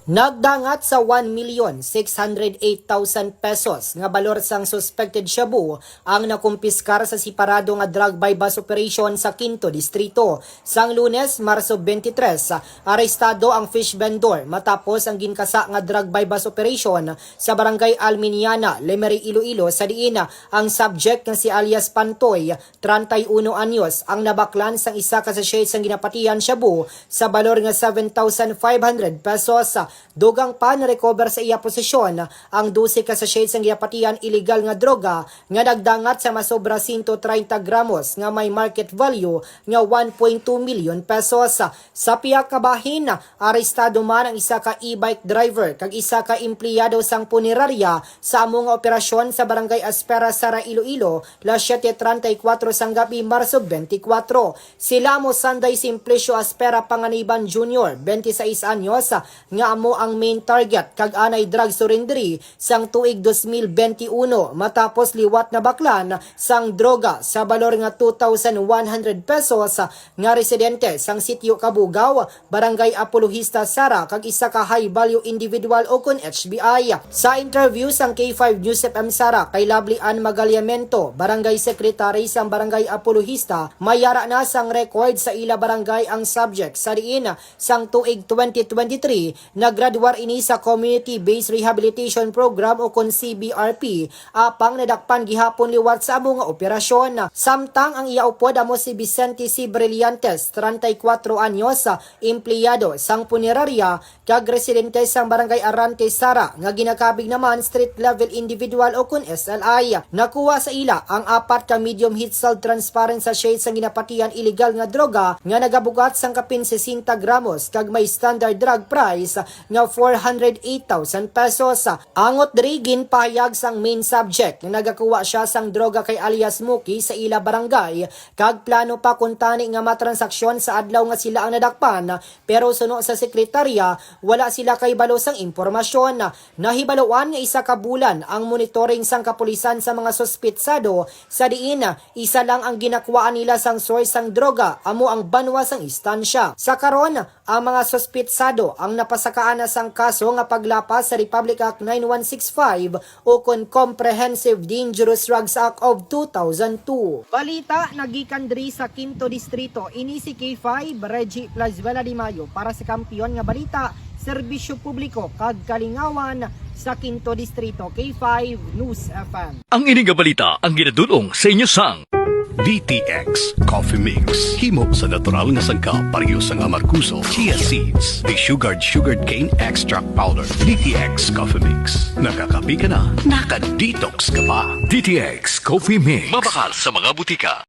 Nagdangat sa 1,608,000 pesos nga balor sang suspected shabu ang nakumpiskar sa separado nga drug buy-bust operation sa Quinto Distrito. Sang Lunes, Marso 23, arestado ang fish vendor matapos ang ginkasa nga drug buy-bust operation sa Barangay Alminiana, Lemery, Iloilo sa diin ang subject nga si alias Pantoy, 31 anyos, ang nabaklan sang isa ka sachet sang ginapatihan shabu sa balor nga 7,500 pesos. Dugang pa na-recover sa iya posisyon ang 12 ka sachet sang giyapatihan illegal nga droga nga nagdangat sa masobra 130 gramos nga may market value nga 1.2 million pesos. Sa piyak ka bahin, arestado man ang isa ka e-bike driver kag isa ka empleyado sang punerarya sa among operasyon sa Barangay Aspera, Sara, Iloilo, las 7:34 sang gabi, Marso 24. Sila mo Sanday Simplicio Aspera Panganiban Jr., 26 anyos, nga amo ang main target kag anay drug surrenderi sang tuig 2021 matapos liwat na baklan sang droga sa balor nga 2,100 pesos nga residente sang sitio Kabugaw, Barangay Apologista, Sara, kag isa ka high value individual o kon HBI. Sa interview sang K5 News FM Sara kay Lovely Ann Magaliamento, Barangay Secretary sang Barangay Apologista, mayara na sang record sa ila barangay ang subject sa diin sang tuig 2023 naggraduar ini sa Community-Based Rehabilitation Program o kon CBRP apang nadakpan gihapon liwat sa among operasyon. Samtang ang iya upod amo si Vicente C. Brillantes, 34 anyos, empleyado sang punerarya kag residente sang Barangay Arante, Sara, nga ginakabig naman street level individual o kon SLI. Nakuha sa ila ang 4 ka medium heat salt transparent sachet sang ginapatihan illegal nga droga nga nagabugat sang kapin 60 gramos kag may standard drug price nga 408,000 pesos. Angot diri ginpahayag sang main subject nga nagakuha siya sang droga kay alias Muki sa ila barangay kag plano pa kuntani nga matransaksyon sa adlaw nga sila ang nadakpan, pero suno sa sekretarya wala sila kay balo sang impormasyon. Nahibaluan nga isa ka bulan ang monitoring sang kapulisan sa mga suspitsado sa diin isa lang ang ginakuhaan nila sang source sang droga amo ang banwa sang istansya. Sa karon ang mga suspitsado ang napasakaan na sang kaso nga paglapas sa Republic Act 9165 o kon Comprehensive Dangerous Drugs Act of 2002. Balita nagikan diri sa Quinto Distrito, ini si K5 Reggie Plazuela Di Mayo para sa Kampiyon nga Balita, Serbisyo Publiko kag Kalingawan sa Quinto Distrito, K5 News FM. Ang ining balita ang ginadulong sa inyo sang DTX Coffee Mix. Himo sa natural nga sangkap pareho sa Amarcuso, chia seeds, desugared sugared cane extract powder. DTX Coffee Mix. Nakakapi ka na, naka-detox ka pa. DTX Coffee Mix. Mabakal sa mga butika.